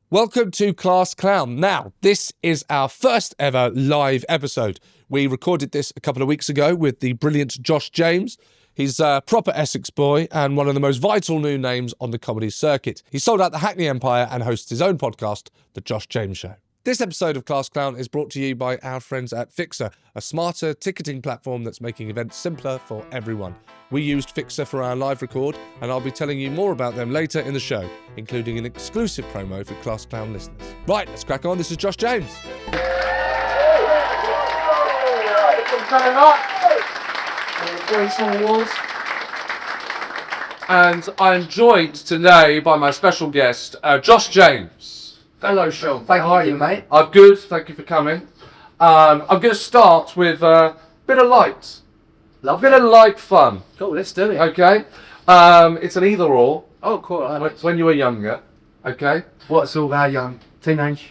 Welcome to Class Clown. Now, this is our first ever live episode. We recorded this a couple of weeks ago with the brilliant Josh James. He's a proper Essex boy and one of the most vital new names on the comedy circuit. He sold out the Hackney Empire and hosts his own podcast, The Josh James Show. This episode of Class Clown is brought to you by our friends at FIXR, a smarter ticketing platform that's making events simpler for everyone. We used FIXR for our live record, and I'll be telling you more about them later in the show, including an exclusive promo for Class Clown listeners. Right, let's crack on. This is Josh James. Seann Walsh. And I'm joined today by my special guest, Josh James. Hello, Sean. How are you, mate? I'm good, thank you for coming. I'm going to start with a bit of light. Lovely. Bit of light fun. Cool, let's do it. Okay? It's an either or. Oh, cool. When you were younger. Okay? What's all our young teenage?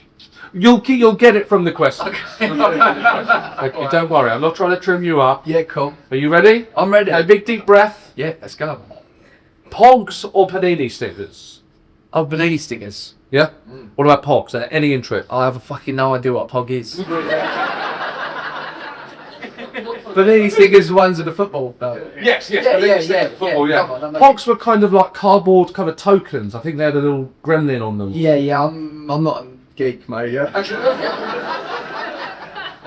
You'll get it from the question. Okay, don't worry, I'm not trying to trim you up. Yeah, cool. Are you ready? I'm ready. A big deep breath. Yeah, let's go. Pogs or panini stickers? Oh, panini stickers. Yeah? What about Pogs? Any interest? I have a fucking no idea what a pog is. Panini stickers, ones of the football, though. Yes. Yeah. Football, yeah. Come on, Pogs were kind of like cardboard kind of tokens. I think they had a little gremlin on them. Yeah, I'm not a geek, mate, yeah.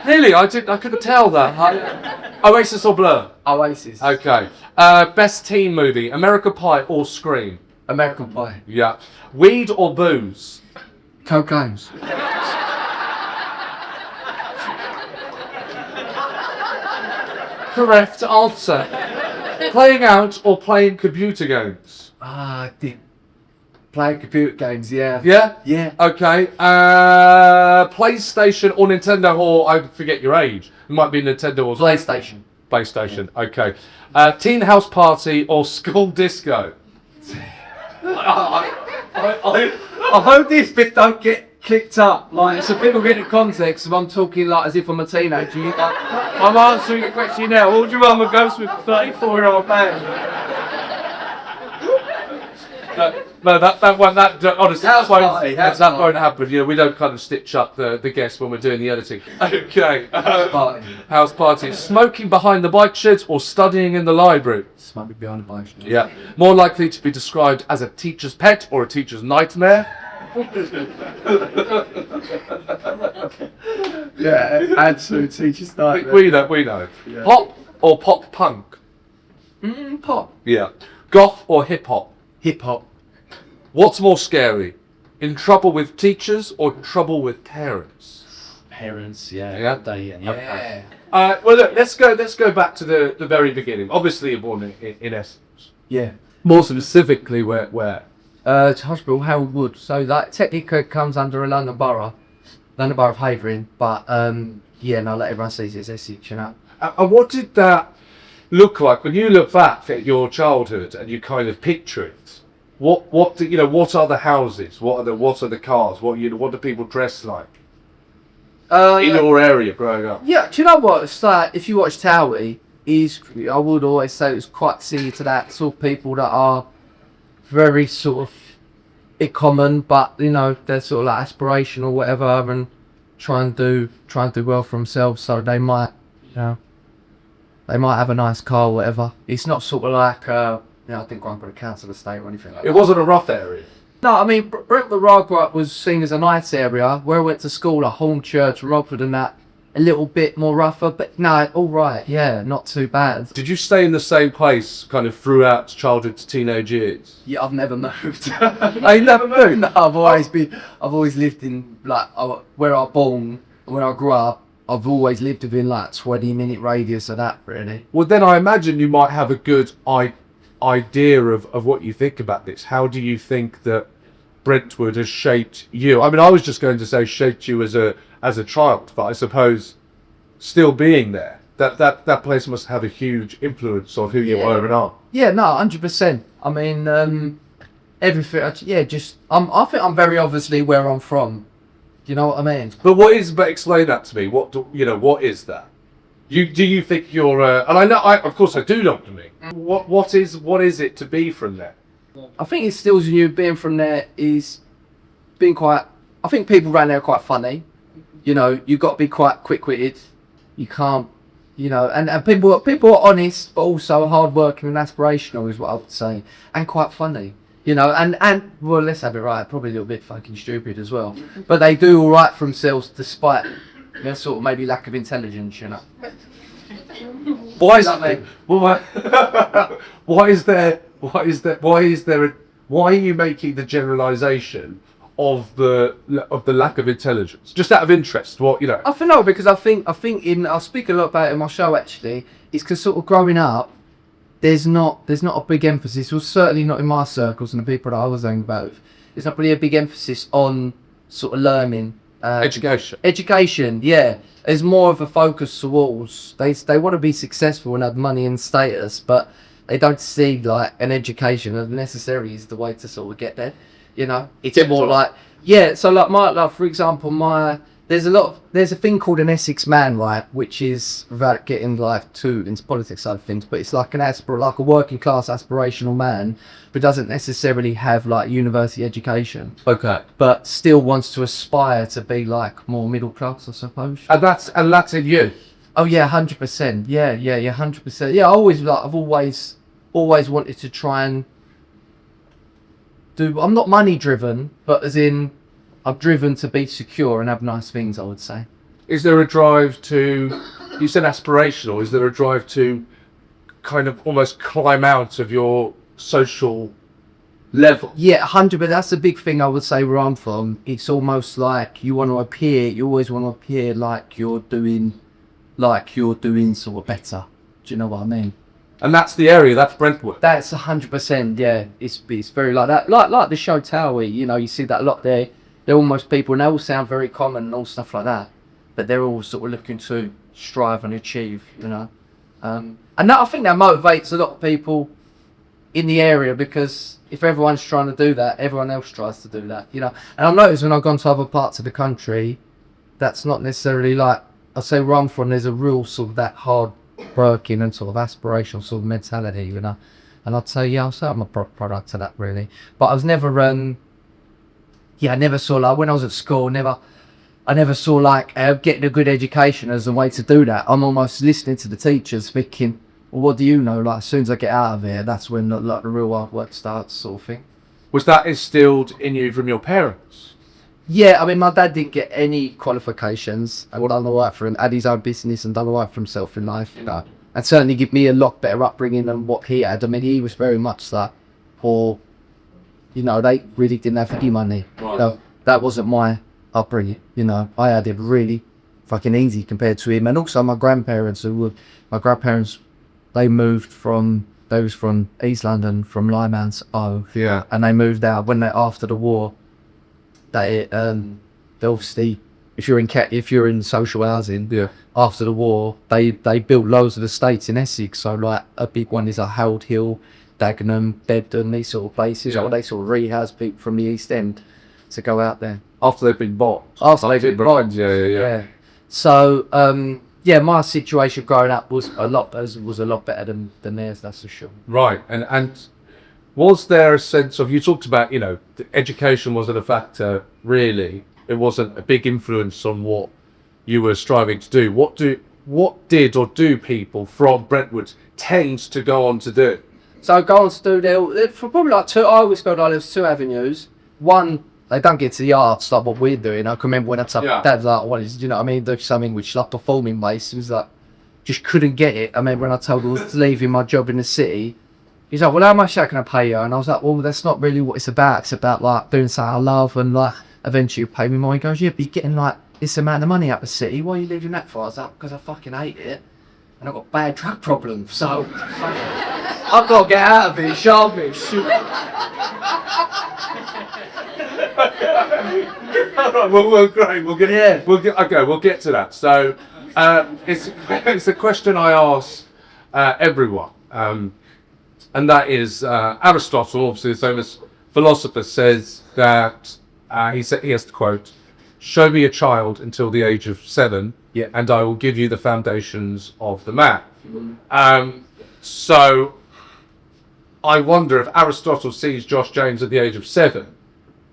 Really? I couldn't tell that. Oasis or Blur? Oasis. Okay. Best teen movie, American Pie or Scream? American Pie. Yeah. Weed or booze? Cocaine. Correct answer. Playing out or playing computer games? I did. Playing computer games, yeah. Yeah? Yeah. Okay. PlayStation or Nintendo, or I forget your age. It might be Nintendo or PlayStation. PlayStation. Yeah. Okay. Teen house party or school disco? I hope this bit don't get clicked up, like, so people get the context of I'm talking like as if I'm a teenager. I'm answering the question now. What would you rather go with a 34-year-old man? No, that honestly, House that party. won't happen. You know, we don't kind of stitch up the guests when we're doing the editing. Okay. House party. Smoking behind the bike sheds or studying in the library? Smoking behind the bike shed. Yeah. More likely to be described as a teacher's pet or a teacher's nightmare? Yeah, absolute teacher's nightmare. We know. Yeah. Pop or pop punk? Pop. Yeah. Goth or hip hop? Hip hop. What's more scary? In trouble with teachers or in trouble with parents? Parents, yeah. Yeah? Yeah. Okay. Well, look, let's go back to the very beginning. Obviously, you're born in Essex. Yeah. More specifically, where? Hospital, Harold Wood. So that technically comes under a London Borough of Havering. But yeah, no, let everyone see it's Essex, you know. And what did that look like when you look back at your childhood and you kind of picture it? What are the houses? What are the cars? What do people dress like? In your area growing up? Yeah, do you know what? It's like, if you watch Towie, I would always say it's quite similar to that sort of people that are very sort of common, but you know, they're sort of like aspirational or whatever, and try and do well for themselves. So they might, have a nice car or whatever. It's not sort of like, I think I'm going to council estate or anything like that. It wasn't a rough area. No, I mean, Brentwood Ragwort was seen as a nice area. Where I went to school, like Hornchurch, Romford and that, a little bit more rougher, but no, all right, yeah, not too bad. Did you stay in the same place kind of throughout childhood to teenage years? Yeah, I've never moved. I never moved? No, I've always lived in, like, where I was born, when I grew up, I've always lived within, like, 20-minute radius of that, really. Well, then I imagine you might have a good idea of what you think about this. How do you think that Brentwood has shaped you? I mean, I was just going to say shaped you as a child, but I suppose still being there, that place must have a huge influence on who you are and are. Yeah, no, 100%. I mean, everything. I think I'm very obviously where I'm from. You know what I mean? But explain that to me. What is that? Do you think you're? And of course I do know what you mean. What is it to be from there? I think it instills in you being from there is being quite I think people around there are quite funny. You know, you've got to be quite quick-witted. You can't, you know, and people are honest, but also hard-working and aspirational is what I would say, and quite funny. You know, and well, let's have it right, probably a little bit fucking stupid as well. But they do all right for themselves despite their sort of maybe lack of intelligence, you know. Why is Exactly. why are you making the generalisation of the lack of intelligence? Just out of interest, what, you know? I think no, because I think I'll speak a lot about it in my show actually. It's because sort of growing up, there's not a big emphasis, or certainly not in my circles and the people that I was hanging about with. There's not really a big emphasis on sort of learning. Education, yeah. There's more of a focus towards they want to be successful and have money and status, but they don't see like an education as necessarily is the way to sort of get there. You know, it's more like so like for example there's a thing called an Essex man, right, which is, without getting like too into politics side of things, but it's like like a working class aspirational man, but doesn't necessarily have like university education. Okay. But still wants to aspire to be like more middle class, I suppose. And that's in you. Oh yeah, 100%. Yeah, 100%. Yeah, I've always wanted to try and do. I'm not money driven, but as in, I'm driven to be secure and have nice things, I would say. Is there a drive to? You said aspirational. Is there a drive to kind of almost climb out of your social level? Yeah, 100%. But that's the big thing I would say where I'm from. It's almost like you want to appear. You always want to appear like you're doing sort of better. Do you know what I mean? And that's the area. That's Brentwood. That's 100%. Yeah, it's very like that. Like the show Towie. You know, you see that a lot there. They're almost people, and they all sound very common and all stuff like that. But they're all sort of looking to strive and achieve. You know, and that, I think that motivates a lot of people in the area, because if everyone's trying to do that, everyone else tries to do that. You know, and I've noticed when I've gone to other parts of the country, that's not necessarily like, I say where I'm from, there's a real sort of that hard working and sort of aspirational sort of mentality, you know. And I'd say, I'll say I'm a product of that, really. But I was never, I never saw, like, when I was at school, I never saw, like, getting a good education as a way to do that. I'm almost listening to the teachers thinking, well, what do you know? Like, as soon as I get out of here, that's when like the real hard work starts, sort of thing. Was that instilled in you from your parents? Yeah, I mean, my dad didn't get any qualifications and done all right for him, had his own business and done all right for himself in life, you know. And certainly give me a lot better upbringing than what he had. I mean, he was very much that poor, you know, they really didn't have any money. Right. You know, that wasn't my upbringing, you know. I had it really fucking easy compared to him. And also my grandparents, they was from East London, from Lyman's Yeah. and they moved out when after the war. They obviously, if you're in social housing, Yeah. after the war, they built loads of estates in Essex. So like a big one is like Harold Hill, Dagenham, Bedden, these sort of places. Yeah. Or they sort of rehouse people from the East End to go out there. After they've been bought. After they've been bought. Yeah. So my situation growing up was a lot better than theirs, that's for sure. Right. And was there a sense of, you talked about, you know, the education wasn't a factor, really. It wasn't a big influence on what you were striving to do. What did or do people from Brentwood tend to go on to do? So go on to do there for probably like two. I always felt like there's two avenues. One, they don't get to the arts like what we're doing. I can remember when I told Dad's like, "What is? You know what I mean? Do something which like performing based." It was like, just couldn't get it. I remember when I told him I was leaving my job in the city. He's like, "Well, how much can I pay you?" And I was like, "Well, that's not really what it's about. It's about like doing something I love and like eventually you pay me more." He goes, "Yeah, but you're getting like this amount of money out of the city. Why are you leaving that for?" I was like, "Because I fucking hate it. And I've got bad drug problems, so I've got to get out of it, sharpish." Well, great. We'll get to that. So, it's a question I ask everyone, and that is Aristotle, obviously the famous philosopher, says that he has to quote, "Show me a child until the age of 7, and I will give you the foundations of the man." So I wonder if Aristotle sees Josh James at the age of 7,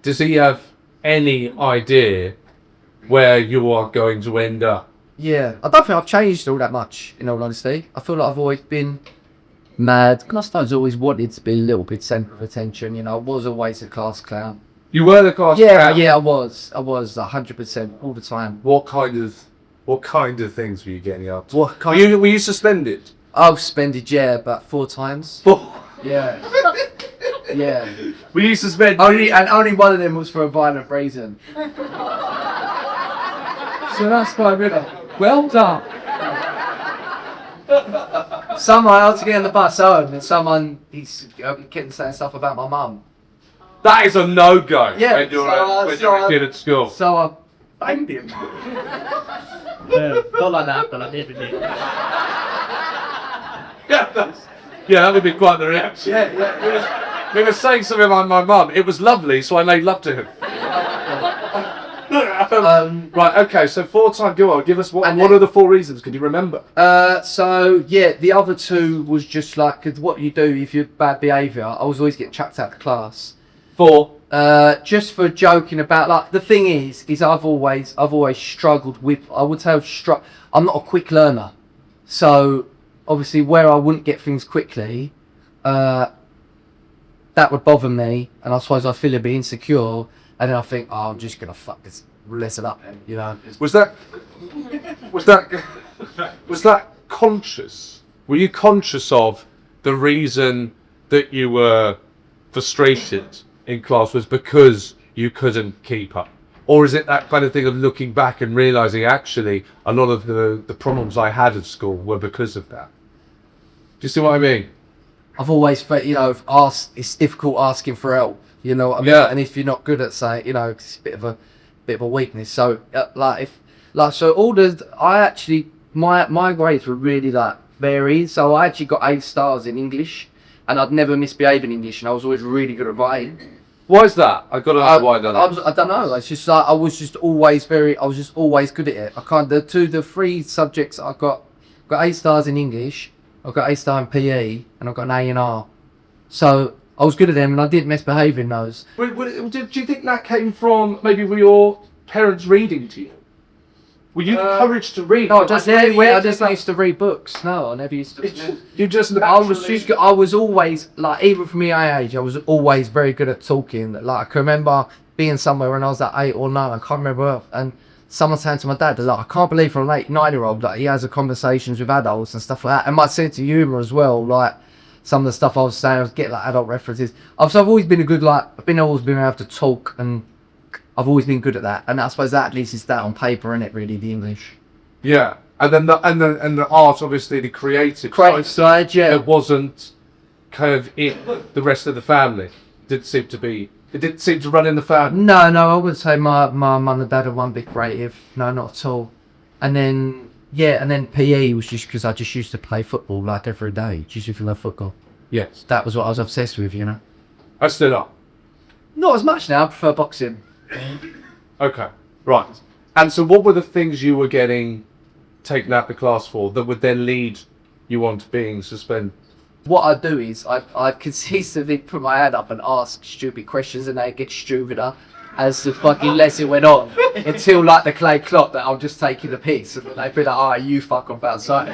does he have any idea where you are going to end up? Yeah, I don't think I've changed all that much, in all honesty. I feel like I've always been mad, and I suppose always wanted to be a little bit centre of attention. You know, I was always a class clown. You were the class clown? Yeah, I was 100% all the time. What kind of things were you getting up to? What kind Were you suspended? I've suspended, yeah, about 4 times. Yeah. Yeah. Were you suspended? Only one of them was for a violent reason. So that's my winner. Well done. Someone I had to get on the bus home, and he's getting saying stuff about my mum. That is a no-go Yeah, when you're a kid at school. So I banged him. Not like that, but I did with it. Yeah, that would be quite the reaction. Yeah. He was saying something about my mum. It was lovely, so I made love to him. Right, okay, so 4 times. Go on, give us what are the 4 reasons? Can you remember? So yeah, the other 2 was just like, 'cause what you do if you're bad behaviour. I was always getting chucked out of class. 4. Just for joking about, like, the thing is I've always struggled with, I would say I'm not a quick learner. So obviously where I wouldn't get things quickly, that would bother me, and I suppose I feel a bit insecure, and then I think, oh, I'm just gonna fuck this lesson up, you know. Was that conscious? Were you conscious of the reason that you were frustrated in class was because you couldn't keep up? Or is it that kind of thing of looking back and realising actually a lot of the problems I had at school were because of that? Do you see what I mean? I've always felt, it's difficult asking for help, you know what I mean? Yeah. And if you're not good at saying, it's a bit of a weakness. So my grades were really varied. So I actually got A stars in English, and I'd never misbehave in English, and I was always really good at writing. Why is that? I've got to know why that. I don't know. It's just I was just always good at it. The 3 subjects I got A stars in English, I got A star in PE, and I got an A in R. So I was good at them, and I didn't misbehave in those. Do you think that came from maybe were your parents reading to you? Were you encouraged to read? No, I just used to read books. No, I never used to. You just. I was always even from my age, I was always very good at talking. Like, I can remember being somewhere when I was 8 or 9. I can't remember, and someone saying to my dad, I can't believe for a late 9-year-old he has conversations with adults and stuff like that. And my sense of humour as well, some of the stuff I was saying, I was getting adult references. I've always been always been able to talk, and I've always been good at that. And I suppose that at least is that on paper, isn't it? Really, the English. Yeah, and then the art, obviously, the creative side. Yeah, it wasn't kind of in the rest of the family. It didn't seem to run in the family. No, I wouldn't say my mum and dad are one big creative. No, not at all. And then PE was just because I just used to play football every day. Just if you love football. Yes. That was what I was obsessed with, I still are. Not as much now, I prefer boxing. Okay, right. And so what were the things you were getting taken out the class for that would then lead you on to being suspended? What I do is I consistently put my hand up and ask stupid questions, and they get stupider as the fucking lesson went on, until the clay clock that I'm just taking the piss, and they'd be like, oh, you fuck off outside.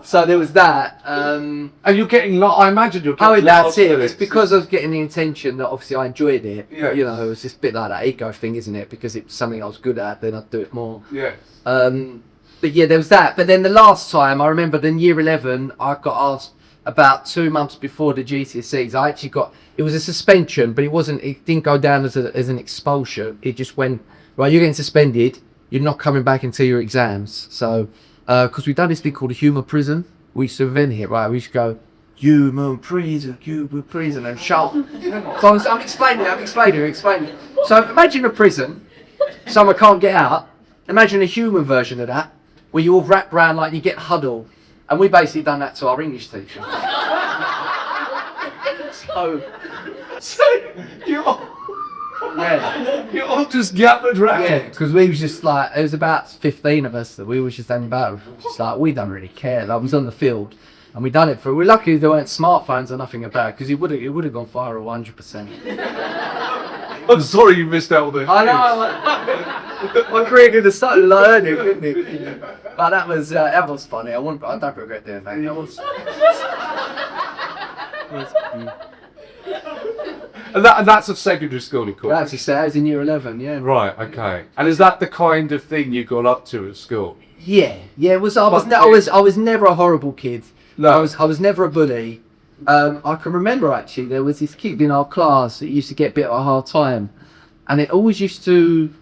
So there was that. And you're getting, I imagine you're getting that's it. It's because I was getting the intention that obviously I enjoyed it. Yeah. It was just a bit like that ego thing, isn't it? Because it's something I was good at, then I'd do it more. Yeah. But yeah, there was that. But then the last time, I remember in year 11, I got asked about 2 months before the GCSEs. I actually it was a suspension, but it didn't go down as an expulsion. It just went, right, you're getting suspended. You're not coming back until your exams. So, because we've done this thing called a humour prison. We used to invent it, right? We used to go, humour prison, and shout. So I'm explaining. So imagine a prison, someone can't get out. Imagine a human version of that, where you all wrap around you get huddled. And we basically done that to our English teacher. So you're all just gathered round. Yeah, because we was just it was about 15 of us that we was just standing about. Just we don't really care. I was on the field, and we done it we're lucky there weren't smartphones or nothing about, because it would have gone viral 100%. I'm sorry you missed out on the. I know. My career could have started learning, couldn't it? But that was funny. I don't regret doing that. That was. And that's a secondary school, of course. That's I was in year 11. Yeah. Right. Okay. And is that the kind of thing you got up to at school? Yeah. I was never a horrible kid. No. I was never a bully. I can remember actually there was this kid in our class that used to get a bit of a hard time, and it always used to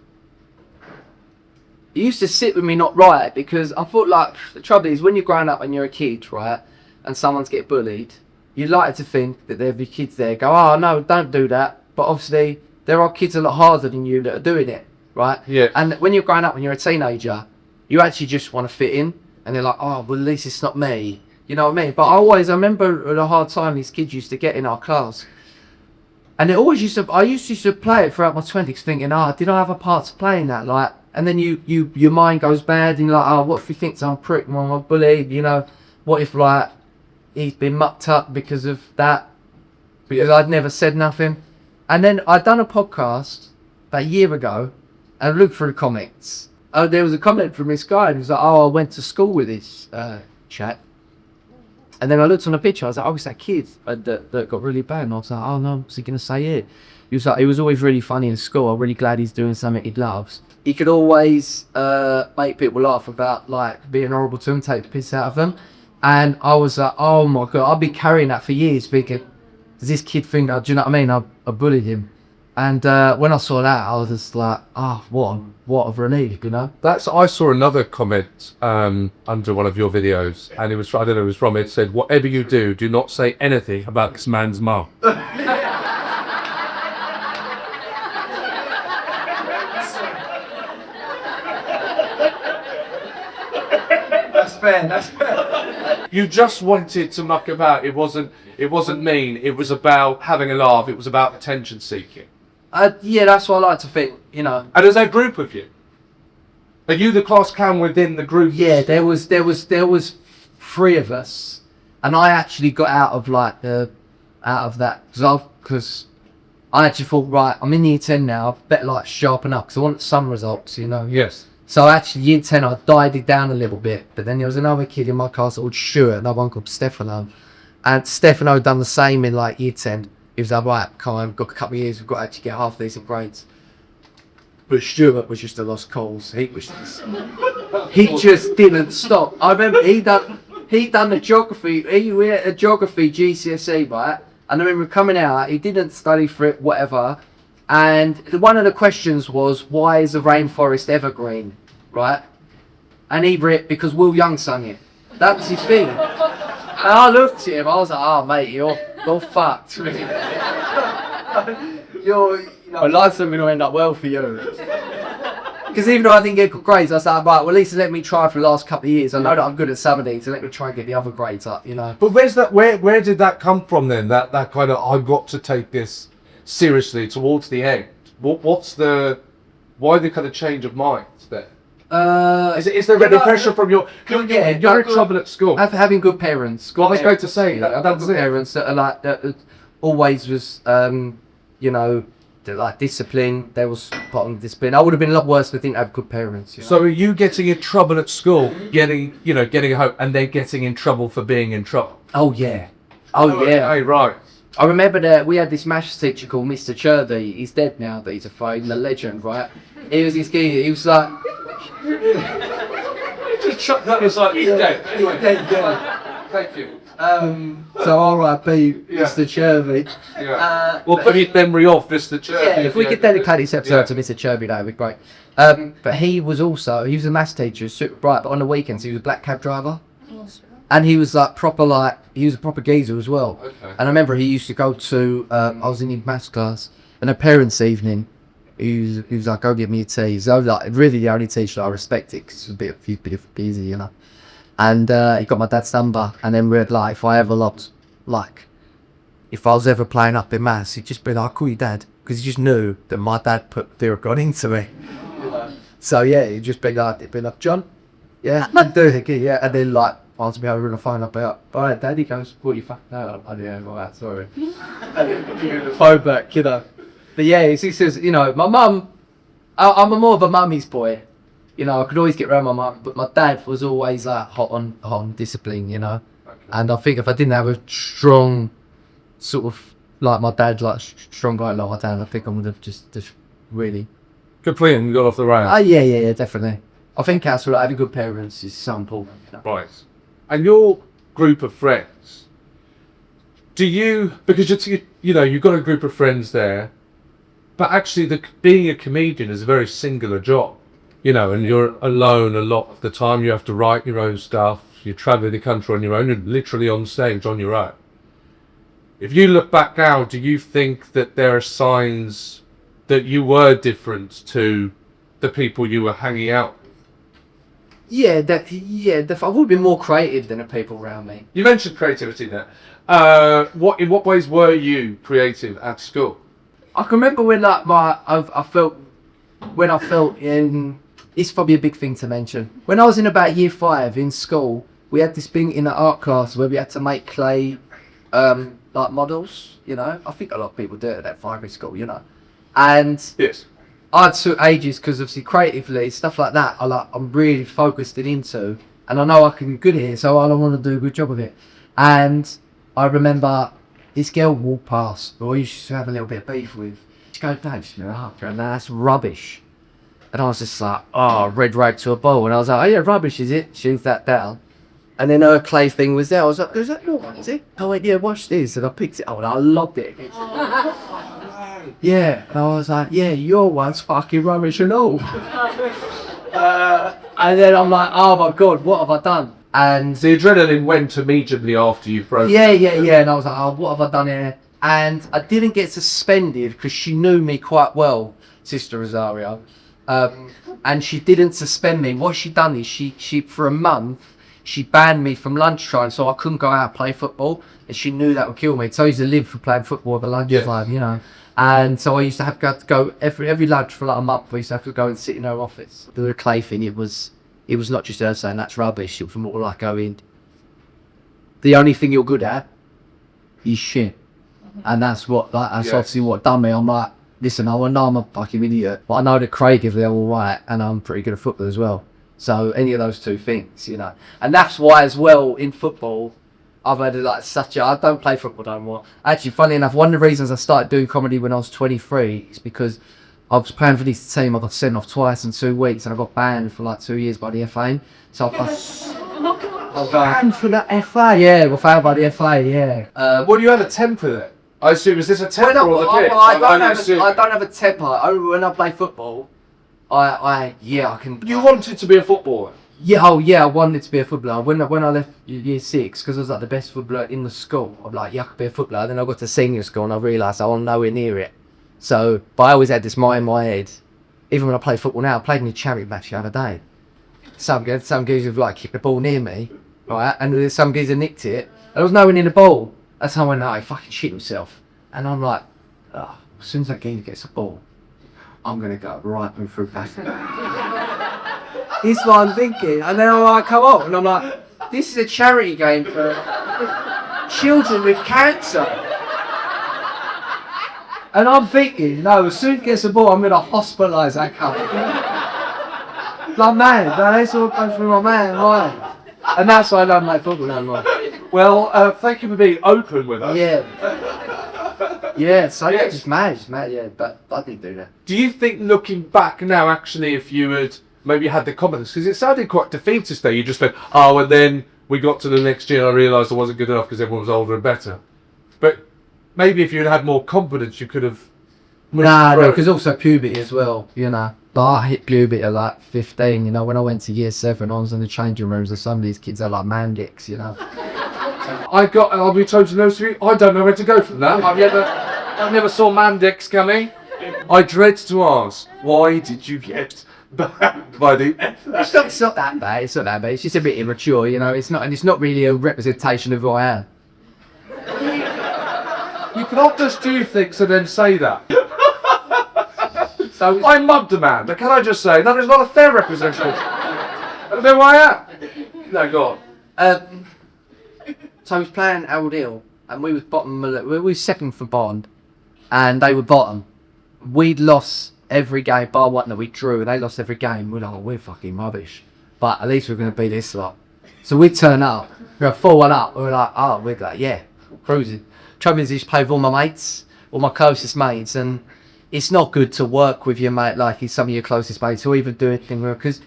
sit with me not right, because I thought, like, the trouble is when you're growing up and you're a kid, right, and someone's get bullied, you like to think that there'll be kids there go, oh no, don't do that, but obviously there are kids a lot harder than you that are doing it, right? Yeah. And when you're growing up and you're a teenager, you actually just want to fit in, and they're like, oh well, at least it's not me. You know what I mean? But I remember the hard time these kids used to get in our class. And it always I used to play it throughout my 20s thinking, did I have a part to play in that? Like, and then your mind goes bad and you're like, oh, what if he thinks I'm a prick, I'm a bully, you know? What if, like, he's been mucked up because of that? Because I'd never said nothing. And then I'd done a podcast about a year ago and I looked through the comments. There was a comment from this guy and he was like, oh, I went to school with this chap. And then I looked on a picture, I was like, oh, it's that kid that got really bad. And I was like, oh no, what's he going to say here? He was like, he was always really funny in school. I'm really glad he's doing something he loves. He could always make people laugh about, like, being horrible to them, take the piss out of them. And I was like, oh my God, I've been carrying that for years, thinking, does this kid think, do you know what I mean? I bullied him. And when I saw that, I was just like, what a relief, you know? I saw another comment under one of your videos, and it was, I don't know, it was from it, said, whatever you do, do not say anything about this man's mum. That's fair. You just wanted to muck about. It wasn't mean. It was about having a laugh. It was about attention seeking. Yeah, that's what I like to think, you know. And is there a group of you? Are you the class clown within the group? Yeah, there was 3 of us, and I actually got out of that because I actually thought, right, I'm in year 10 now. I better, like, sharpen up because I want some results, you know. Yes. So actually, year 10, I died it down a little bit, but then there was another kid in my class called Stuart, another one called Stefano, and Stefano done the same in, like, year 10. He was like, right, come on, we've got a couple of years, we've got to actually get half decent grades. But Stuart was just a lost cause. He just didn't stop. I remember he done the geography. We had a geography GCSE, right? And I remember coming out. He didn't study for it, whatever. And one of the questions was, why is the rainforest evergreen, right? And he read because Will Young sung it. That was his thing. And I looked at him. I was like, oh mate, you're fucked. Life's not going to end up well for you. Because even though I didn't get good grades, I was like, right, well, at least let me try for the last couple of years. I know that I'm good at some of these, so let me try and get the other grades up, you know. But where did that come from then? That kind of, I've got to take this seriously towards the end. Why the kind of change of mind there? Is there any pressure from you're in trouble at school? Having good parents. I was going to say that. Good parents that are like, that always was, you know, like discipline. There was part of discipline. I would have been a lot worse if I didn't have good parents. You know? So are you getting in trouble at school, getting home, and then getting in trouble for being in trouble? Oh yeah. Hey, right. I remember that we had this maths teacher called Mr. Churvey. He's dead now, that he's a phone, the legend, right? He was this guy. He was like. That was like he's dead. Anyway, thank you. So R.I.P. Mr. Churvey. Yeah. We'll put his memory off, Mr. Churvey. Yeah, if we could dedicate this episode to Mr. Churvey, that would be great. But he was a maths teacher, super bright, but on the weekends he was a black cab driver. And he was like he was a proper geezer as well. Okay. And I remember he used to go to, I was in his maths class, and a parents' evening, he was like, go get me a tea. So like, really the only teacher I respected, because he was a bit busy, you know. And he got my dad's number, and then we had like, if I was ever playing up in maths, he'd just be like, I'll call you dad, because he just knew that my dad put theory of God into me. So yeah, he'd just be like, John, yeah, do it again, yeah, and then like, asked me over on the phone about, alright dad, he goes, what you fucking out? Oh yeah, alright, sorry. And then give me the phone back, kiddo. But yeah, it's just, you know, my mum, I'm more of a mummy's boy. You know, I could always get around my mum, but my dad was always like hot on discipline, you know. Okay. And I think if I didn't have a strong sort of, like my dad, like strong guy like my dad, I think I would have just really... Completely got off the rails. Oh, yeah, definitely. I think also like, having good parents is so important. You know? Right. And your group of friends, do you, because you know, you've got a group of friends there, but actually being a comedian is a very singular job, you know, and you're alone a lot of the time. You have to write your own stuff. You're traveling the country on your own. You're literally on stage on your own. If you look back now, do you think that there are signs that you were different to the people you were hanging out with? Yeah, I would be more creative than the people around me. You mentioned creativity there. In what ways were you creative at school? I can remember when like I felt in, it's probably a big thing to mention. When I was in about year 5 in school, we had this thing in the art class where we had to make clay like models, you know. I think a lot of people do it at primary school, you know. And Yes. I took ages because obviously creatively stuff like that I'm really focused it into, and I know I can be good at it, so I want to do a good job of it. And I remember this girl walked past who I used to have a little bit of beef with. She goes, "No, she's after, and that's rubbish." And I was just like, "Oh, red rag to a bull," and I was like, "Oh yeah, rubbish is it?" Shoot that down. And then her clay thing was there. I was like, "Is that your one, is it?" I went, "Yeah, watch this." And I picked it up and I loved it. Yeah, and I was like, "Yeah, your one's fucking rubbish and all." And then I'm like, "Oh my god, what have I done?" And The adrenaline went immediately after you broke. yeah. And I was like, "Oh, what have I done here?" And I didn't get suspended because she knew me quite well, Sister Rosario. And she didn't suspend me. What she done is she for a month, she banned me from lunchtime, so I couldn't go out and play football. And she knew that would kill me. So I used to live for playing football at the lunchtime, you know. And so I used to have to go every lunch for like a month. I used to have to go and sit in her office. The clay thing, it was not just her saying that's rubbish. It was more like going, the only thing you're good at is shit. And that's obviously what done me. I'm like, listen, I know I'm a fucking idiot, but I know that creatively I'm all right, and I'm pretty good at football as well. So any of those two things, you know. And that's why as well in football, I've had like I don't play football no more. Actually, funny enough, one of the reasons I started doing comedy when I was 23 is because I was playing for this team. I got sent off twice in 2 weeks, and I got banned for like 2 years by the FA. So I got banned for the FA. Yeah, got fouled by the FA. Yeah. Well, you had a temper then. I assume, is this a temper or the pitch? I don't have a temper. When I play football, I can. You wanted to be a footballer. Yeah, I wanted to be a footballer. When I left year 6, because I was like the best footballer in the school, I'm like, yeah, I could be a footballer. Then I got to senior school and I realised I'm nowhere near it. So, but I always had this mind in my head. Even when I play football now, I played in a charity match the other day. Some guys have like kicked the ball near me, right? And some guys have nicked it. And there was no one in the ball. That's how I went, he fucking shit himself. And I'm like, as soon as that guy gets the ball, I'm going to go right through past him. This is what I'm thinking. And then I come up and I'm like, this is a charity game for children with cancer. And I'm thinking, no, as soon as he gets the ball, I'm going to hospitalise that cunt. Like, man, that's all goes through my man, right? And that's why I don't like football no more. Well, thank you for being open with us. Yeah, so yeah, just mad, yeah, but I didn't do that. Do you think, looking back now, actually, if you had maybe had the confidence, because it sounded quite defeatist there, you just went, and then we got to the next year and I realised I wasn't good enough because everyone was older and better. But maybe if you'd had more confidence, you could have... No, because also puberty as well, you know. But I hit puberty at like 15, you know, when I went to year 7, I was in the changing rooms and some of these kids are like man dicks, you know. I'll be totally honest with you, I don't know where to go from that. I never saw Mandex coming. I dread to ask, why did you get banned by the... It's not that bad, it's just a bit immature, you know, it's not really a representation of who I am. You cannot just do things and then say that. So I mugged a man, but can I just say, that is not a fair representation. I don't know who I am. No, go on. So I was playing Harold Hill, and we was second for Bond, and they were bottom. we'd lost every game, bar one that we drew, and they lost every game. We're like, oh, we're fucking rubbish. But at least we're going to beat this lot. So we turn up, we're 4-1 up, we're like, oh, we're like, yeah, cruising. Trouble is, I used to play with all my mates, all my closest mates, and it's not good to work with your mate like he's some of your closest mates, or even do anything because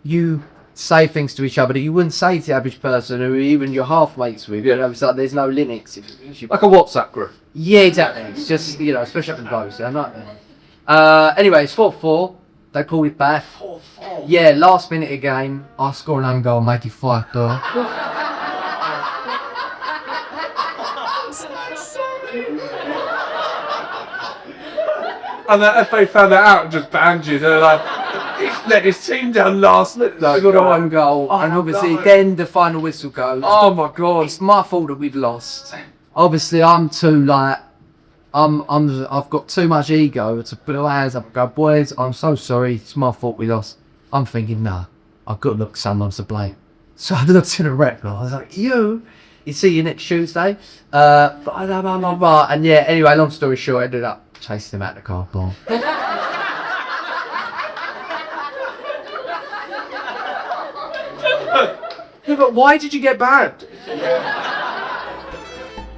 you say things to each other that you wouldn't say to the average person or even your half mates with. You know, it's like there's no limits. Like a WhatsApp group. Yeah, exactly. It's just, you know, especially up in close. I'm not. Anyway, it's 4-4. They pulled it back. 4-4. Yeah, last minute of game, I score an own goal, make it 5-4. And the FA found that out and just banned you. They're like, he's let his team down last minute. We got our own goal, and obviously then the final whistle goes. Oh my god! It's my fault that we've lost. Obviously, I'm too like, I've got too much ego to put my hands up and go, boys, I'm so sorry. It's my fault we lost. I'm thinking, nah, I've got to look someone's to blame. So I looked in the record. I was like, you see you next Tuesday. And yeah, anyway, long story short, I ended up chasing him out the car park. Yeah, but why did you get banned?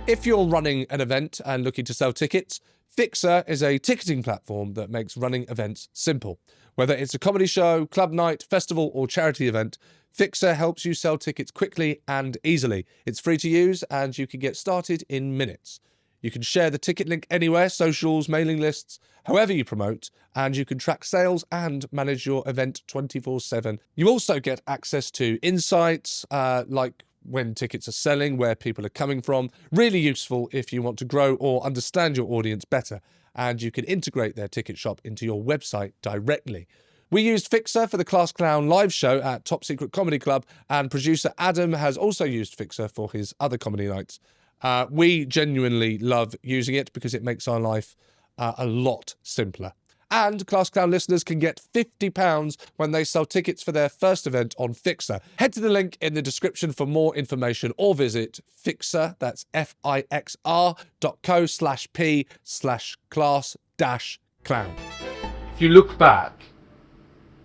If you're running an event and looking to sell tickets, FIXR is a ticketing platform that makes running events simple. Whether it's a comedy show, club night, festival, or charity event, FIXR helps you sell tickets quickly and easily. It's free to use and you can get started in minutes. You can share the ticket link anywhere, socials, mailing lists, however you promote, and you can track sales and manage your event 24/7. You also get access to insights like when tickets are selling, where people are coming from. Really useful if you want to grow or understand your audience better. And you can integrate their ticket shop into your website directly. We used FIXR for the Class Clown live show at Top Secret Comedy Club, and producer Adam has also used FIXR for his other comedy nights. We genuinely love using it because it makes our life a lot simpler. And Class Clown listeners can get £50 when they sell tickets for their first event on FIXR. Head to the link in the description for more information or visit FIXR, that's FIXR.co/p/class-clown. If you look back,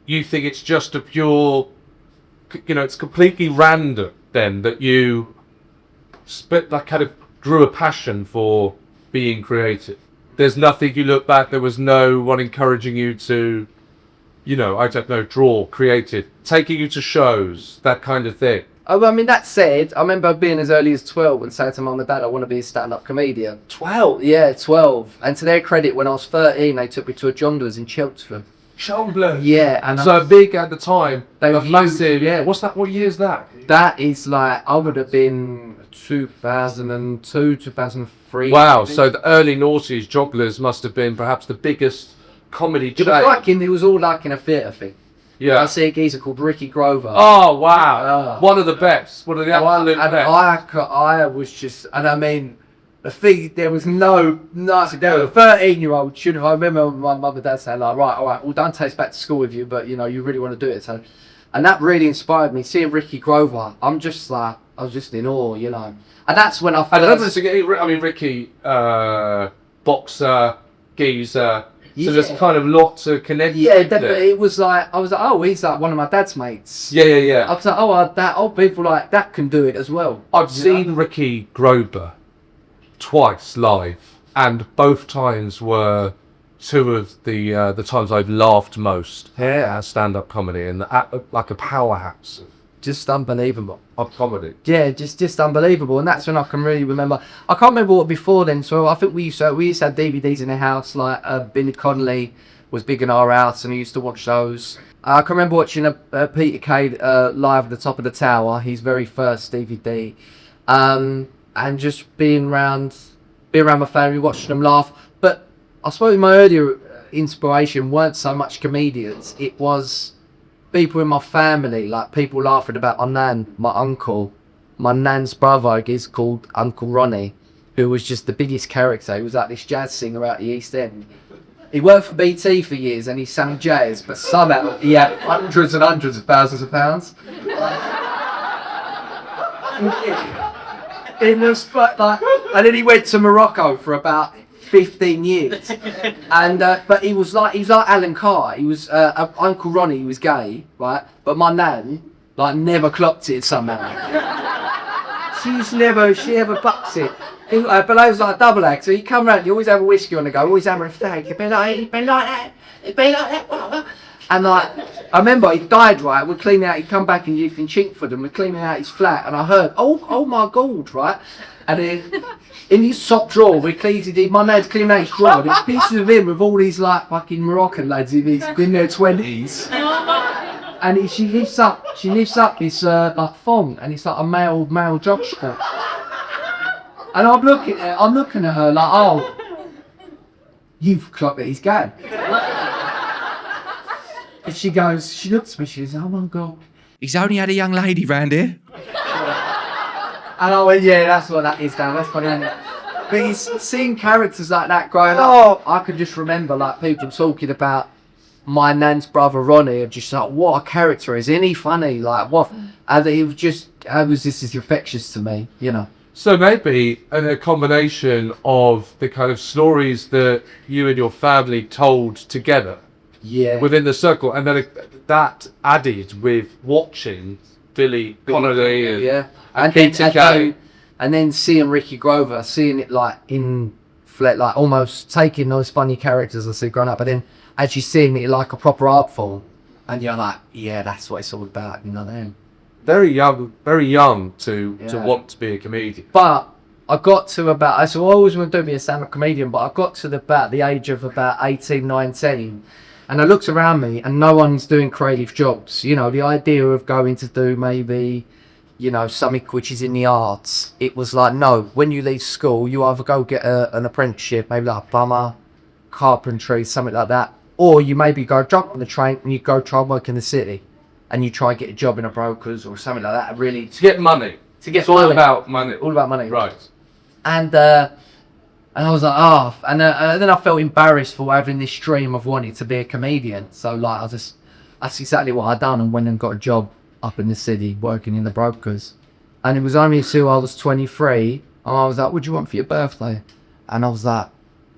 you think it's just a pure, it's completely random then that you kind of drew a passion for being creative. There's nothing you look back, there was no one encouraging you to, draw, creative, taking you to shows, that kind of thing. Oh, I mean, that said, I remember being as early as 12 and saying to mum and dad, I want to be a stand-up comedian. 12? Yeah, 12. And to their credit, when I was 13, they took me to a Jongleurs in Chelmsford. Chelmsford? Yeah. And so big at the time. They were massive. Yeah, what's that? What year is that? That is like, I would have been 2002, 2003. Wow, so the early noughties, Jongleurs must have been perhaps the biggest comedy chain. It was all like in a theatre thing. Yeah. I see a geezer called Ricky Grover. Oh, wow. One of the best. One of the absolute best. I was just, and I mean, the thing, there was no, there was a 13-year-old student. I remember my mum and dad saying like, right, all right, well, don't take us back to school with you, but you really want to do it. So, and that really inspired me. Seeing Ricky Grover, I was just in awe, And that's when I first... Ricky, boxer, geezer, so there's kind of lot to connect. Yeah, definitely. It was like, I was like, oh, he's like one of my dad's mates. Yeah. I was like, people like that can do it as well. I've seen Ricky Grover twice live, and both times were two of the times I've laughed most at stand-up comedy, and like a powerhouse. Just unbelievable. Of comedy. Yeah, just unbelievable. And that's when I can really remember. I can't remember what before then, so I think we used to have DVDs in the house, like Billy Connolly was big in our house and we used to watch those. I can remember watching a Peter Kay live at the top of the tower, his very first DVD. And just being around my family, watching them laugh. But I suppose my earlier inspiration weren't so much comedians, it was people in my family, like people laughing about my nan, my uncle. My nan's brother is called Uncle Ronnie, who was just the biggest character. He was like this jazz singer out the East End. He worked for BT for years and he sang jazz, but somehow he had hundreds and hundreds of thousands of pounds. And then he went to Morocco for about 15 years. And but he was like Alan Carr. He was Uncle Ronnie. He was gay, right? But my nan like never clocked it somehow. She never bucks it. Below's like a double act, so you come round, you always have a whiskey on the go, always having a fag. You've been like that. And like, I remember he died, right? We're cleaning out, he'd come back and you'd been chink for them, we're cleaning out his flat, and I heard, oh my God, right? And then in his sock drawer, my dad's cleaning out his drawer, there's pictures of him with all these like fucking Moroccan lads in their 20s. And she lifts up this like thong, and it's like a male jock strap. And I'm looking at her like, oh, you've clocked that he's gay. And she looks at me, she goes, oh my God. He's only had a young lady round here. And I went, yeah, that's what that is, Dan, that's funny, isn't it? But it's seeing characters like that growing up, I could just remember like people talking about my nan's brother Ronnie, and just like, what a character, isn't he funny? Like, what? And it was just, this is infectious to me, you know. So maybe a combination of the kind of stories that you and your family told together within the circle, and then that added with watching Billy Connolly and Peter Kay. And then seeing Ricky Grover, seeing it like like almost taking those funny characters I see growing up, but then actually seeing it like a proper art form, and you're like, yeah, that's what it's all about, you know what I mean? Very young to want to be a comedian. But I got to I always wanted to be a stand-up comedian, but I got to about the age of about 18, 19, and I looked around me and no one's doing creative jobs. You know, the idea of going to do maybe, you know, something which is in the arts, it was like, no, when you leave school, you either go get an apprenticeship, maybe like a plumber, carpentry, something like that, or you maybe go jump on the train and you go try and work in the city. And you try and get a job in a broker's or something like that, really. To get money. It's all about money. All about money. Right. And I was like, oh. And then I felt embarrassed for having this dream of wanting to be a comedian. So, like, that's exactly what I done, and went and got a job up in the city working in the brokers. And it was only until I was 23, and I was like, what do you want for your birthday? And I was like,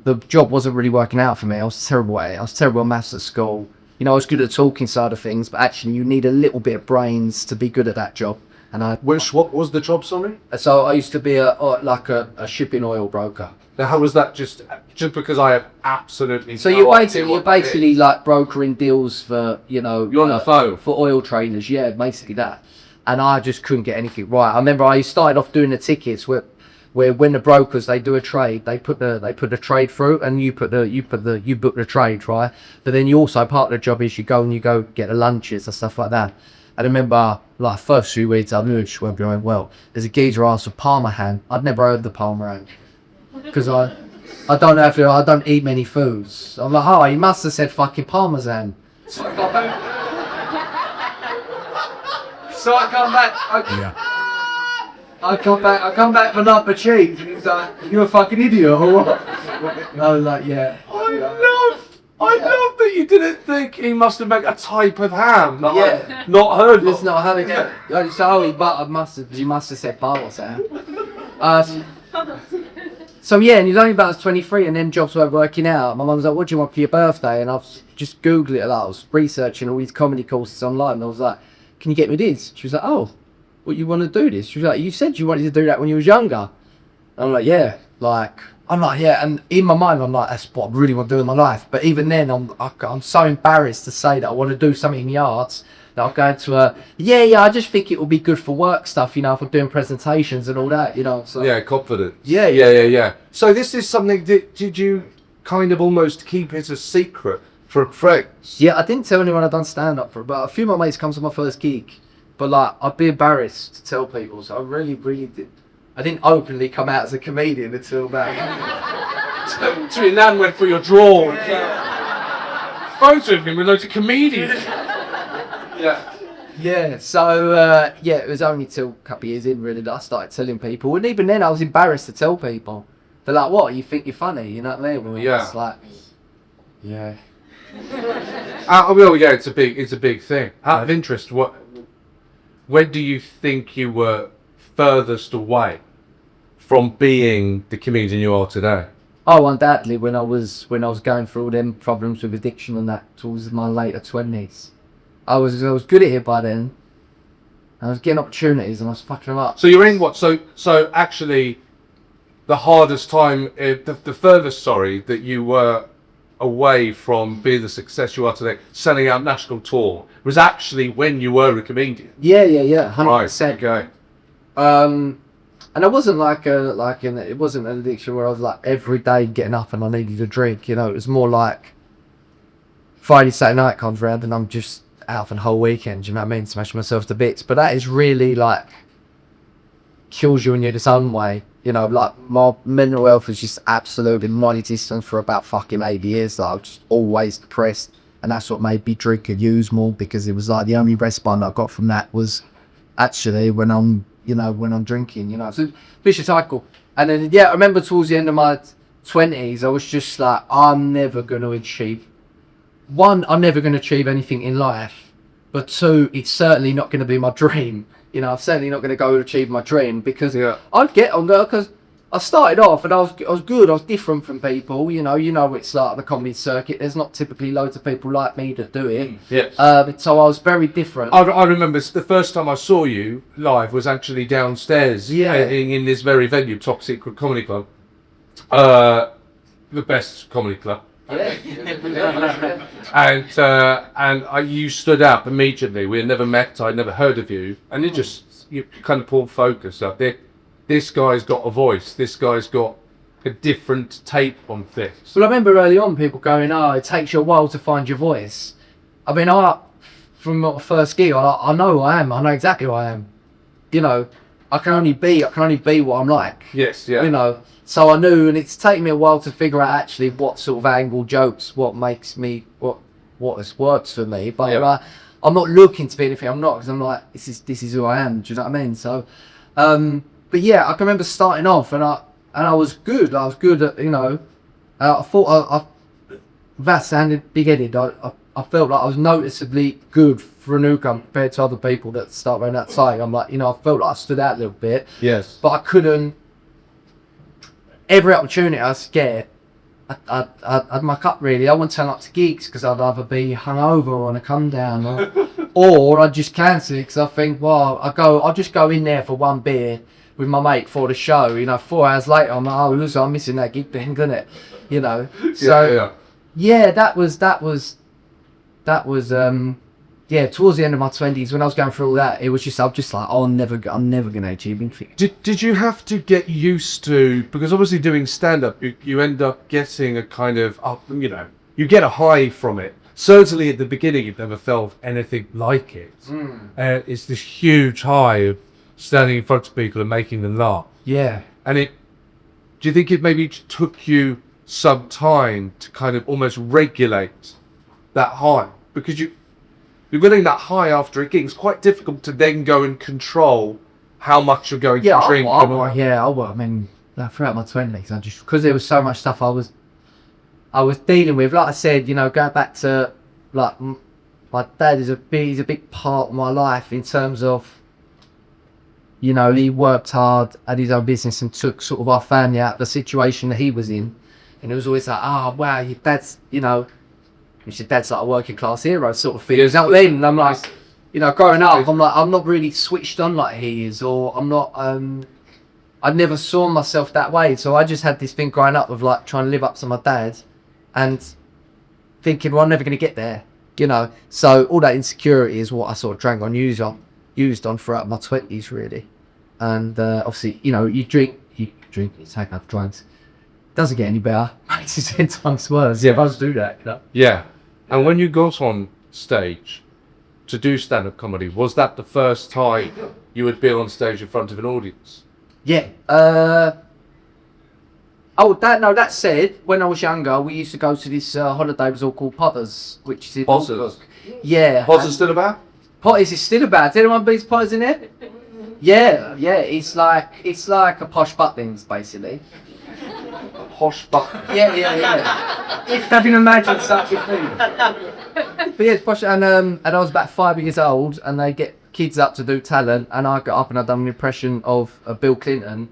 the job wasn't really working out for me. I was terrible at it. I was terrible at maths at school. You know, I was good at the talking side of things, but actually you need a little bit of brains to be good at that job. And what was the job, sorry? So I used to be a shipping oil broker. Now, how was that? Just because I have absolutely so you're basically like brokering deals for, you know, you're on the phone for oil traders, yeah, basically that. And I just couldn't get anything right. I remember I started off doing the tickets where when the brokers, they do a trade, they put the trade through, and you book the trade, right? But then you also, part of the job is you go get the lunches and stuff like that. I remember like first few weeks I knew it went going well. There's a geezer asked for Parma ham. I'd never heard of the Parma ham because I don't eat many foods. I'm like, oh, he must have said fucking Parmesan. So I come back. I come back for number cheese, and he's like, "You a fucking idiot or what?" And I was like, "Yeah." I love that you didn't think he must have made a type of ham. Yeah. Not heard of. It's not having it. He must have said Parmesan. So yeah, and he's only about 23, and then jobs weren't working out. My mum was like, "What do you want for your birthday?" And I was just Googling it. I was researching all these comedy courses online, and I was like, "Can you get me this?" She was like, "Oh. What, you want to do this?" She was like, "You said you wanted to do that when you was younger." I'm like, yeah. And in my mind, I'm like, that's what I really want to do in my life. But even then, I'm so embarrassed to say that I want to do something in the arts that I'm going to I just think it will be good for work stuff, you know, if I'm doing presentations and all that, you know. So. Yeah, confidence. Yeah. So this is something that, did you kind of almost keep it a secret from friends? Yeah, I didn't tell anyone I'd done stand-up for, but a few of my mates come to my first gig. But like, I'd be embarrassed to tell people, so I really did. I didn't openly come out as a comedian until about. So your nan went for your drawer. Photo of him with loads of comedians. Yeah. So it was only till a couple of years in really that I started telling people, and even then I was embarrassed to tell people. They're like, "What? You think you're funny?" You know what I mean? Well, yeah. It's like, yeah. It's a big thing. Out of interest, when do you think you were furthest away from being the comedian you are today? Oh, undoubtedly, when I was going through all them problems with addiction and that towards my later 20s, I was good at it by then. I was getting opportunities and I was fucking them up. So you're in what? So actually, the hardest time, the furthest, that you were away from being the success you are today, selling out national tour, was actually when you were a comedian. Yeah, 100%. Right. Okay. And it wasn't it wasn't an addiction where I was like every day getting up and I needed a drink. You know, it was more like Friday, Saturday night comes round and I'm just out for the whole weekend. You know what I mean? Smashing myself to bits. But that is really like kills you in its own way. You know, like my mental health was just absolutely non-existent for about fucking 8 years. Like, I was just always depressed, and that's what made me drink and use more, because it was like the only respite I got from that was actually when I'm drinking. You know, so vicious cycle. And then I remember towards the end of my 20s, I was just like, I'm never going to achieve. One, I'm never going to achieve anything in life, but two, it's certainly not going to be my dream. You know, I'm certainly not going to go achieve my dream, because I'd get on there, because I started off and I was good. I was different from people. You know, it's like the comedy circuit. There's not typically loads of people like me that do it. Yes. So I was very different. I remember the first time I saw you live was actually downstairs. In this very venue, Top Secret Comedy Club. The best comedy club. And you stood up immediately. We had never met. I'd never heard of you, and you kind of pulled focus up there. This guy's got a voice. This guy's got a different take on things. Well, I remember early on people going, "Oh, it takes you a while to find your voice." I mean, from my first gig, I know who I am. I know exactly who I am. You know, I can only be what I'm like. Yes, yeah. You know. So I knew, and it's taken me a while to figure out actually what sort of angle jokes, what makes me, what works for me. But I'm not looking to be anything I'm not, because I'm like, this is who I am. Do you know what I mean? So, but yeah, I can remember starting off, and I was good. I was good at, you know, I thought that sounded big-headed. I felt like I was noticeably good for a newcomer compared to other people that start around that side. I'm like, you know, I felt like I stood out a little bit. Yes. But I couldn't. Every opportunity I was scared, I'd muck up really. I wouldn't turn up to gigs because I'd either be hungover or on a come down, or I'd just cancel it because I think, well, I'll just go in there for one beer with my mate for the show. You know, 4 hours later, I'm like, oh, loser, I'm missing that gig then, isn't it? You know. So that was towards the end of my 20s, when I was going through all that, it was just, I'm just like, oh, I'm never going to achieve anything. Did you have to get used to, because obviously doing stand-up, you end up getting a kind of, you know, you get a high from it. Certainly at the beginning, you've never felt anything like it. It's this huge high of standing in front of people and making them laugh. Yeah. And do you think it maybe took you some time to kind of almost regulate that high? Because you're getting that high after a gig. It's quite difficult to then go and control how much you're going to drink. I mean, throughout my 20s, I just, because there was so much stuff I was dealing with. Like I said, you know, going back to, like, my dad he's a big part of my life in terms of, you know, he worked hard at his own business and took sort of our family out of the situation that he was in. And it was always like, oh, wow, your dad's, you know, your dad's like a working class hero sort of thing. You know what I mean? And I'm like, you know, growing up, I'm like, I'm not really switched on like he is, or I'm not, I never saw myself that way. So I just had this thing growing up of like trying to live up to my dad and thinking, well, I'm never going to get there, you know. So all that insecurity is what I sort of drank on, used on throughout my 20s, really. And obviously, you know, you drink, you take enough drugs. Doesn't get any better. Makes it 10 times worse. Yeah, if I just do that, you know. Yeah. And when you got on stage to do stand-up comedy, was that the first time you would be on stage in front of an audience? Yeah. That said, when I was younger, we used to go to this holiday resort called Potters, which is in Potters? Yeah. Potters still about? Potters is still about. Has anyone been to Potters in it? Yeah. It's like a posh Butlins, basically. Posh Butlins? Yeah. If I can imagine such a thing. But yeah, it's posh, and I was about 5 years old, and they get kids up to do talent, and I got up and I done an impression of Bill Clinton.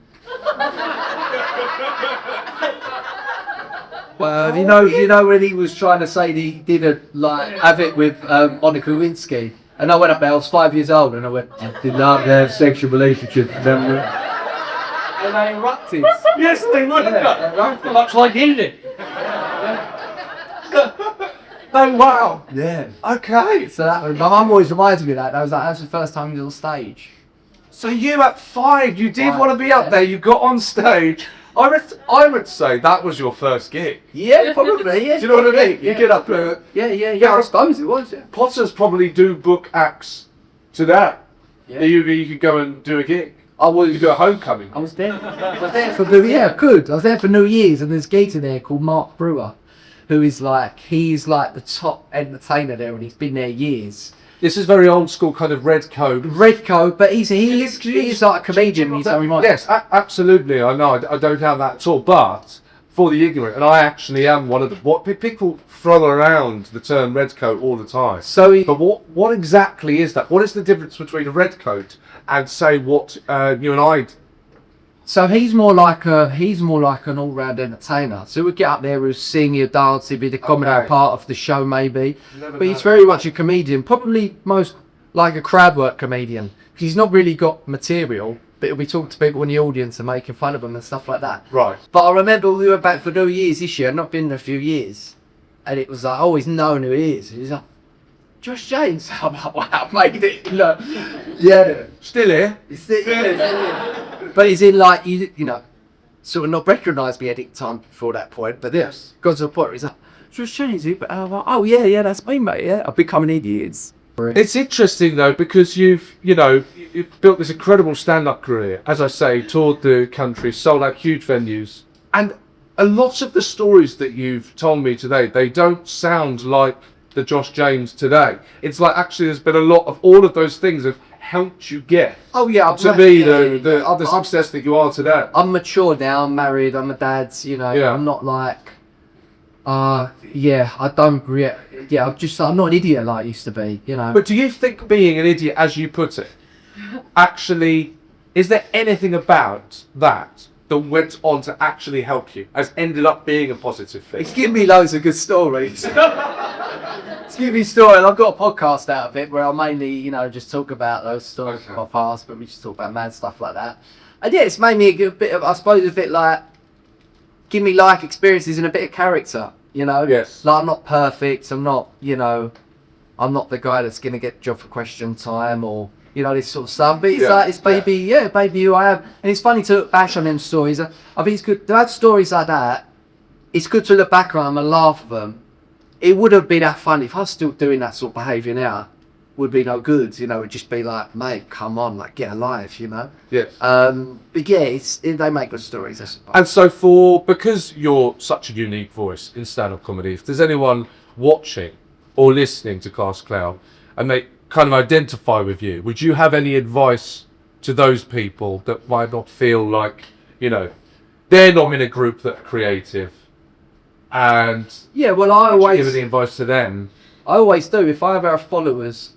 You know when he was trying to say that he didn't like have it with Monica Lewinsky, and I went up there. I was 5 years old, and I went, I did not have sexual relationships with them. And they erupted. Yes, they would have done. Much like you did. Oh wow. Yeah. Okay. So that my mum always reminds me of that. That's the first time he was on stage. So you at 5, you did 5, want to be up yeah. there. You got on stage. I would say that was your first gig. Yeah, probably. Yeah. Do you know what I mean? Yeah. You get up there. Yeah. I suppose it was. Yeah. Potters probably do book acts to that. Yeah. You could go and do a gig. I was. You could do a homecoming. I was there. I was there for I was there for New Year's, and there's a geezer there called Mark Brewer, he's like the top entertainer there, and he's been there years. This is very old school kind of red coat. Red coat, but he's like a comedian. He's very much. Yes, absolutely. I know. I don't have that at all. But for the ignorant, and I actually am one of the what people throw around the term red coat all the time. But what exactly is that? What is the difference between a red coat and say what you and I? So he's more like an all-round entertainer. So we'd get up there, we'd sing, he'd dance, he'd be the comedy part of the show maybe. But he's very much a comedian, probably most like a crowd work comedian. He's not really got material, but he'll be talking to people in the audience and making fun of them and stuff like that. Right. But I remember we went back for New Year's this year, I'd not been there a few years. And it was like, I always known who he is. He's like, Josh James. I'm like, wow, made it. Look. Yeah. Still here. But he's in like, you know, sort of not recognised me any time before that point. But yes, got to the point where he's like, Josh James. But I'm like, oh yeah, that's me, mate. Yeah, I've been coming in years. It's interesting though, because you've built this incredible stand-up career. As I say, toured the country, sold out huge venues, and a lot of the stories that you've told me today, they don't sound like the Josh James today. It's like actually there's been a lot of all of those things have helped you get the other success that you are today. I'm mature now, I'm married, I'm a dad, you know, I'm not like I'm not an idiot like I used to be, you know. But do you think being an idiot, as you put it, actually, is there anything about that went on to actually help you, has ended up being a positive thing? It's given me loads of good stories. It's given me stories. I've got a podcast out of it where I mainly, just talk about those stories from my past, but we just talk about mad stuff like that. And yeah, it's made me a bit of, I suppose, a bit like, give me life experiences and a bit of character, Yes. Like, I'm not perfect, I'm not the guy that's going to get the job for question time or, this sort of stuff. But it's baby who I am. And it's funny to look back on them stories. I think it's good to have stories like that. It's good to look back on them and laugh at them. It would have been that funny if I was still doing that sort of behaviour now. Would be no good, it'd just be like, mate, come on, like, get a life, Yeah. But yeah, they make good stories, I suppose. And so because you're such a unique voice in stand-up comedy, if there's anyone watching or listening to Cast Clown and they kind of identify with you, would you have any advice to those people that might not feel like, they're not in a group that are creative? And yeah, well, I always give any advice to them. I always do. If I ever have followers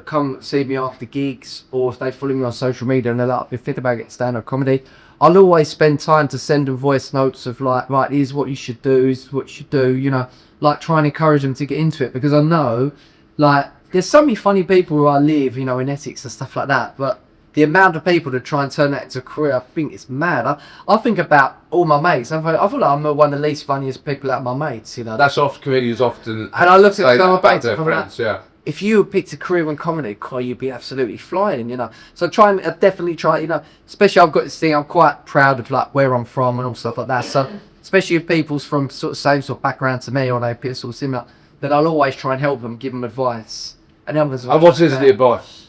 come see me after gigs, or if they follow me on social media and they're like, if think about getting stand-up comedy, I'll always spend time to send them voice notes of like, right, here's what you should do, here's what you should do, like try and encourage them to get into it, because I know, like, there's so many funny people where I live, in Essex and stuff like that, but the amount of people that try and turn that into a career, I think it's mad. I think about all my mates. I feel like I'm one of the least funniest people out of my mates, That's off comedians often. And I looked at my mates their friends, if you picked a career in comedy, you'd be absolutely flying, So definitely try, especially I've got this thing, I'm quite proud of like where I'm from and all stuff like that. So especially if people's from sort of same sort of background to me or they appear sort of similar, then I'll always try and help them, give them advice. And what is the advice?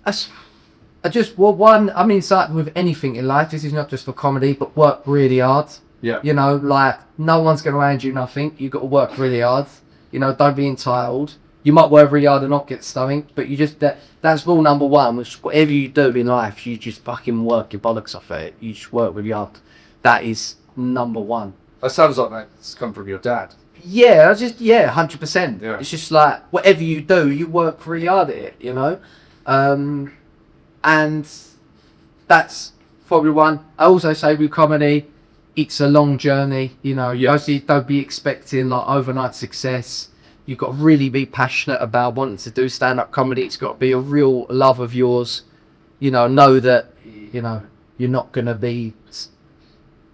It's like with anything in life, this is not just for comedy, but work really hard. Yeah. Like no one's going to hand you nothing. You've got to work really hard. Don't be entitled. You might work really hard and not get something, but you just, that's rule number one, which whatever you do in life, you just fucking work your bollocks off it. You just work really hard. That is number one. That sounds like that's come from your dad. Yeah, 100%. Yeah. It's just like, whatever you do, you work really hard at it, And that's probably one. I also say with comedy, it's a long journey, you know. Yeah. Obviously, don't be expecting like overnight success. You've got to really be passionate about wanting to do stand-up comedy. It's got to be a real love of yours. Know that, you're not going to be...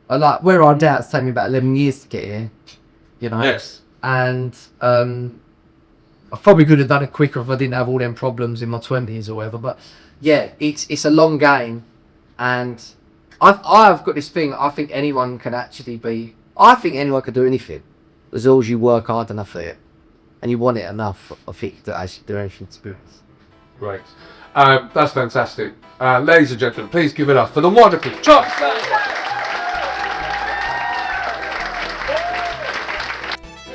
Like, where I doubt it's taken me about 11 years to get here, Yes. And I probably could have done it quicker if I didn't have all them problems in my 20s or whatever. But yeah, it's a long game, and I've got this thing. I think anyone can actually be. I think anyone can do anything, as long as you work hard enough for it, and you want it enough. I think to actually do anything, to be honest. Great. That's fantastic. Ladies and gentlemen, please give it up for the wonderful Josh.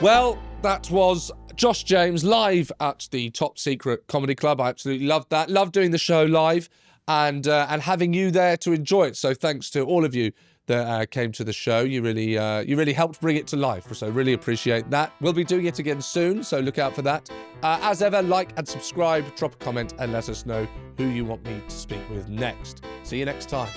Well, that was Josh James live at the Top Secret Comedy Club. I absolutely loved that. Loved doing the show live and having you there to enjoy it. So thanks to all of you that came to the show. You really helped bring it to life. So really appreciate that. We'll be doing it again soon, so look out for that. As ever, like and subscribe, drop a comment, and let us know who you want me to speak with next. See you next time.